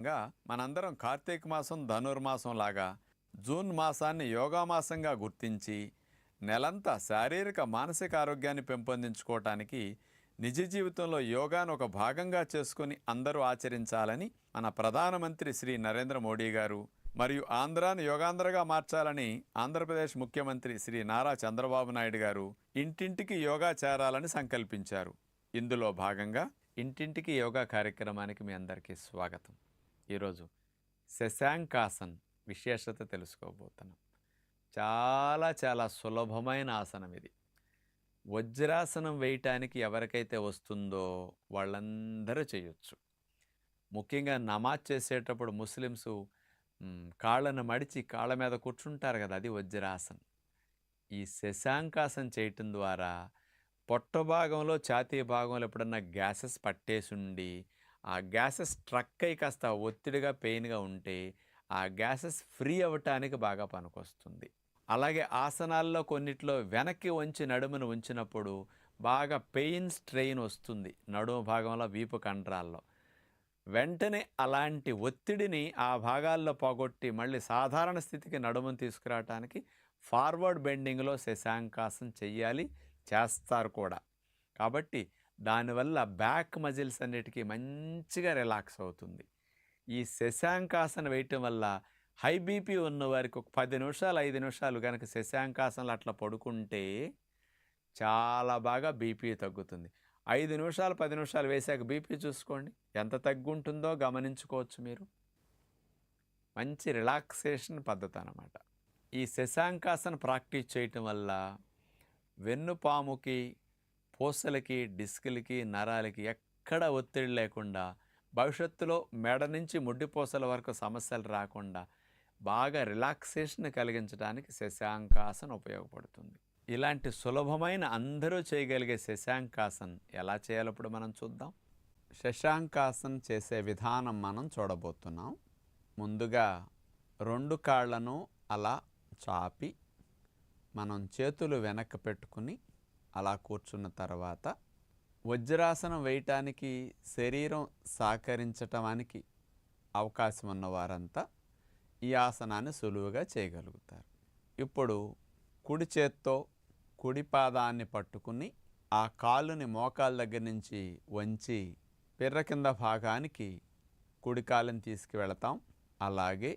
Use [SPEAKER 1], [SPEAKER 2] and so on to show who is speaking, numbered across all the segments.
[SPEAKER 1] గా మనందరం కార్తీక మాసం ధనుర్మాసం లాగా జూన్ మాసాన్ని యోగా మాసంగా గుర్తించి నెలంతా శారీరక మానసిక ఆరోగ్యాన్ని పెంపొందించుకోవటానికి నిజ జీవితంలో యోగాను ఒక భాగంగా చేసుకుని అందరూ ఆచరించాలని మన ప్రధానమంత్రి శ్రీ నరేంద్ర మోడీ గారు మరియు ఆంధ్రాను యోగాంధ్రగా మార్చాలని ఆంధ్రప్రదేశ్ ముఖ్యమంత్రి శ్రీ నారా చంద్రబాబు నాయుడు గారు ఇంటింటికి యోగా చేరాలని సంకల్పించారు. ఇందులో భాగంగా ఇంటింటికి యోగా కార్యక్రమానికి మీ అందరికీ స్వాగతం. ఈరోజు శశాంకాసన్ విశేషత తెలుసుకోబోతున్నాం. చాలా సులభమైన ఆసనం ఇది. వజ్రాసనం వేయటానికి ఎవరికైతే వస్తుందో వాళ్ళందరూ చేయొచ్చు. ముఖ్యంగా నమాజ్ చేసేటప్పుడు ముస్లిమ్స్ కాళ్ళను మడిచి కాళ్ళ మీద కూర్చుంటారు కదా, అది వజ్రాసనం. ఈ శశాంకాసనం చేయటం ద్వారా పొట్ట భాగంలో ఛాతీ భాగంలో ఎప్పుడన్నా గ్యాసెస్ పట్టేసుండి ఆ గ్యాసెస్ ట్రక్ అయి కాస్త ఒత్తిడిగా పెయిన్గా ఉంటే ఆ గ్యాసెస్ ఫ్రీ అవ్వటానికి బాగా పనికొస్తుంది. అలాగే ఆసనాల్లో కొన్నిట్లో వెనక్కి వంచి నడుమును ఉంచినప్పుడు బాగా పెయిన్ స్ట్రెయిన్ వస్తుంది నడుము భాగంలో, వీపు కండరాల్లో. వెంటనే అలాంటి ఒత్తిడిని ఆ భాగాల్లో పోగొట్టి మళ్ళీ సాధారణ స్థితికి నడుమును తీసుకురావటానికి ఫార్వర్డ్ బెండింగ్లో శశాంకాసనం చెయ్యాలి, చేస్తారు కూడా. కాబట్టి దానివల్ల బ్యాక్ మజిల్స్ అన్నిటికీ మంచిగా రిలాక్స్ అవుతుంది. ఈ శశాంకాసనం వేయటం వల్ల హై బీపీ ఉన్నవారికి ఒక 10 నిమిషాలు 5 నిమిషాలు కనుక శశాంకాసనలు అట్లా పడుకుంటే చాలా బాగా బీపీ తగ్గుతుంది. 5 నిమిషాలు 10 నిమిషాలు వేసాక బీపీ చూసుకోండి ఎంత తగ్గుంటుందో గమనించుకోవచ్చు మీరు. మంచి రిలాక్సేషన్ పద్ధతి అన్నమాట. ఈ శశాంకాసన ప్రాక్టీస్ చేయటం వల్ల వెన్నుపాముకి, పూసలకి, డిస్కులకి, నరాలకి ఎక్కడ ఒత్తిడి లేకుండా భవిష్యత్తులో మెడ నుంచి ముడ్డిపూసల వరకు సమస్యలు రాకుండా బాగా రిలాక్సేషన్ కలిగించడానికి శశాంకాసన ఉపయోగపడుతుంది. ఇలాంటి సులభమైన అందరూ చేయగలిగే శశాంకాసన్ ఎలా చేయాలో ఇప్పుడు మనం చూద్దాం. శశాంకాసన్ చేసే విధానం మనం చూడబోతున్నాం. ముందుగా 2 కాళ్ళను అలా చాపి మనం చేతులు వెనక్కి పెట్టుకుని అలా కూర్చున్న తర్వాత వజ్రాసనం వేయటానికి శరీరం సహకరించటానికి అవకాశం ఉన్నవారంతా ఈ ఆసనాన్ని సులువుగా చేయగలుగుతారు. ఇప్పుడు కుడి చేత్తో కుడి పాదాన్ని పట్టుకుని ఆ కాలుని మోకాళ్ళ దగ్గర నుంచి వంచి పిర్ర కింద భాగానికి కుడి కాలుని తీసుకువెళతాం. అలాగే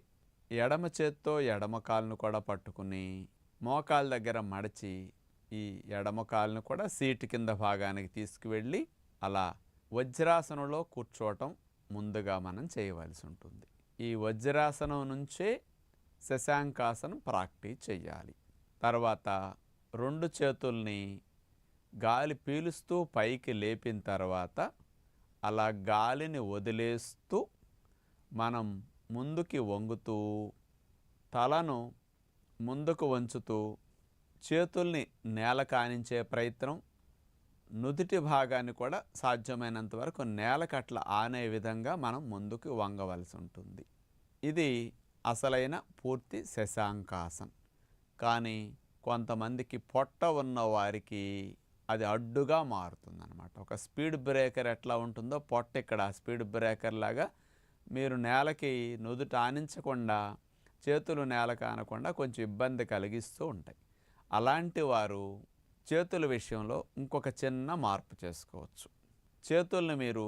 [SPEAKER 1] ఎడమ చేత్తో ఎడమ కాలును కూడా పట్టుకుని మోకాళ్ళ దగ్గర మడచి ఈ ఎడమ కాలును కూడా సీటు కింద భాగానికి తీసుకువెళ్ళి అలా వజ్రాసనంలో కూర్చోవటం ముందుగా మనం చేయవలసి ఉంటుంది. ఈ వజ్రాసనం నుంచే శశాంకాసనం ప్రాక్టీస్ చేయాలి. తర్వాత 2 చేతుల్ని గాలి పీలుస్తూ పైకి లేపిన తర్వాత అలా గాలిని వదిలేస్తూ మనం ముందుకి వంగుతూ తలను ముందుకు వంచుతూ చేతుల్ని నేల కానించే ప్రయత్నం, నుదిటి భాగాన్ని కూడా సాధ్యమైనంత వరకు నేలకట్ల ఆనే విధంగా మనం ముందుకు వంగవలసి ఉంటుంది. ఇది అసలైన పూర్తి శశాంకాసన్. కానీ కొంతమందికి పొట్ట ఉన్న వారికి అది అడ్డుగా మారుతుందన్నమాట. ఒక స్పీడ్ బ్రేకర్ ఎట్లా ఉంటుందో పొట్ట ఇక్కడ స్పీడ్ బ్రేకర్ లాగా మీరు నేలకి నుదుట ఆనించకుండా, చేతులు నేల కానకుండా కొంచెం ఇబ్బంది కలిగిస్తూ ఉంటాయి. అలాంటి వారు చేతుల విషయంలో ఇంకొక చిన్న మార్పు చేసుకోవచ్చు. చేతుల్ని మీరు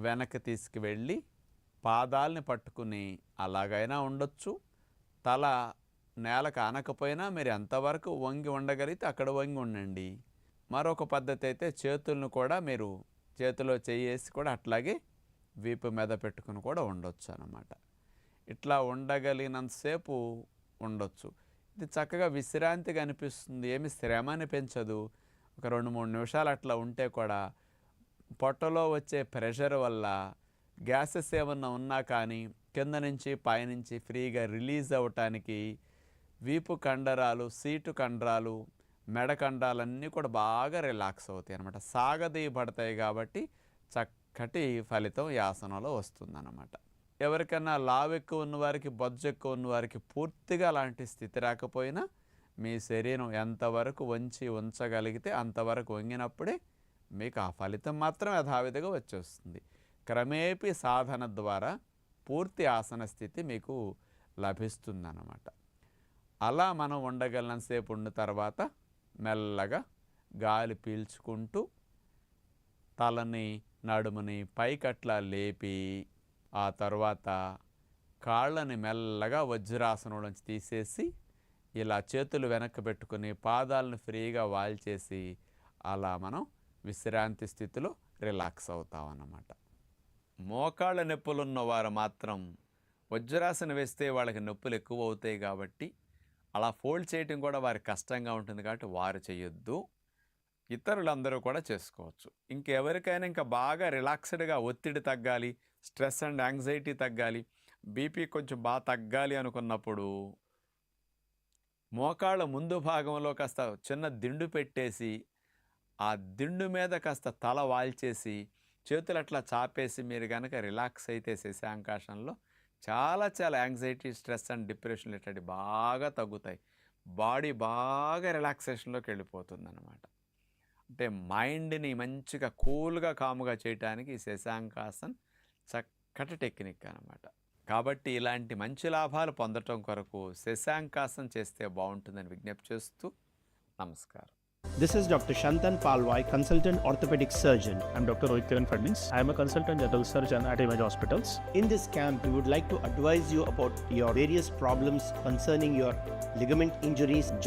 [SPEAKER 1] వెనక్కి తీసుకువెళ్ళి పాదాలని పట్టుకుని అలాగైనా ఉండొచ్చు. తల నేలకు ఆనకపోయినా మీరు ఎంతవరకు వంగి ఉండగలిగితే అక్కడ వంగి ఉండండి. మరొక పద్ధతి అయితే చేతులను కూడా మీరు చేతిలో చేయేసి కూడా అట్లాగే వీపు మీద పెట్టుకుని కూడా ఉండొచ్చు అన్నమాట. ఇట్లా ఉండగలిగినంతసేపు ఉండొచ్చు. ఇది చక్కగా విశ్రాంతిగా అనిపిస్తుంది, ఏమి శ్రమ అనిపించదు. ఒక 2-3 నిమిషాలు అట్లా ఉంటే కూడా పొట్టలో వచ్చే ప్రెషర్ వల్ల గ్యాసెస్ ఏమన్నా ఉన్నా కానీ కింద నుంచి పైనుంచి ఫ్రీగా రిలీజ్ అవ్వటానికి వీపు కండరాలు, సీటు కండరాలు, మెడ కండరాలన్నీ కూడా బాగా రిలాక్స్ అవుతాయి అన్నమాట. సాగదీయబడతాయి. కాబట్టి చక్కటి ఫలితం ఈ ఆసనంలో వస్తుందన్నమాట. ఎవరికన్నా లావు ఎక్కువ ఉన్నవారికి, బొజ్జు ఎక్కువ ఉన్నవారికి పూర్తిగా అలాంటి స్థితి రాకపోయినా మీ శరీరం ఎంతవరకు వంచి ఉంచగలిగితే అంతవరకు వంగినప్పుడే మీకు ఆ ఫలితం మాత్రం యథావిధిగా వచ్చేస్తుంది. క్రమేపీ సాధన ద్వారా పూర్తి ఆసన స్థితి మీకు లభిస్తుందన్నమాట. అలా మనం ఉండగలనంతసేపు ఉన్న తర్వాత మెల్లగా గాలి పీల్చుకుంటూ తలని నడుముని పైకట్లా లేపి ఆ తర్వాత కాళ్ళని మెల్లగా వజ్రాసనంలోంచి తీసేసి ఇలా చేతులు వెనక్కి పెట్టుకుని పాదాలను ఫ్రీగా వాల్చేసి అలా మనం విశ్రాంతి స్థితిలో రిలాక్స్ అవుతామన్నమాట. మోకాళ్ళ నొప్పులు ఉన్నవారు మాత్రం వజ్రాసనం వేస్తే వాళ్ళకి నొప్పులు ఎక్కువ అవుతాయి కాబట్టి అలా ఫోల్డ్ చేయటం కూడా వారికి కష్టంగా ఉంటుంది కాబట్టి వారు చేయొద్దు. ఇతరులందరూ కూడా చేసుకోవచ్చు. ఇంకెవరికైనా ఇంకా బాగా రిలాక్స్డ్గా ఒత్తిడి తగ్గాలి, స్ట్రెస్ అండ్ యాంగ్జైటీ తగ్గాలి, బీపీ కొంచెం బాగా తగ్గాలి అనుకున్నప్పుడు మోకాళ్ళ ముందు భాగంలో కాస్త చిన్న దిండు పెట్టేసి ఆ దిండు మీద కాస్త తల వాల్చేసి చేతులు అట్లా చాపేసి మీరు కనుక రిలాక్స్ అయితే శశాంకాసనంలో చాలా యాంగ్జైటీ, స్ట్రెస్ అండ్ డిప్రెషన్ ఇట్లాంటి బాగా తగ్గుతాయి. బాడీ బాగా రిలాక్సేషన్లోకి వెళ్ళిపోతుంది అన్నమాట. అంటే మైండ్ని మంచిగా కూల్గా కాముగా చేయడానికి ఈ శశాంకాసన్ చక్కటి టెక్నిక్ అన్నమాట. కాబట్టి ఇలాంటి మంచి లాభాలు పొందటం కొరకు శశాంకాసన్ చేస్తే బాగుంటుందని విజ్ఞప్తి చేస్తూ నమస్కారం.
[SPEAKER 2] This is Dr. Shantan Palwai, consultant orthopedic surgeon.
[SPEAKER 3] I'm Dr. Rohit Kiran Fadnis. I am a consultant general surgeon at Image Hospitals.
[SPEAKER 2] In this camp, we would like to advise you about your various problems concerning your ligament injuries,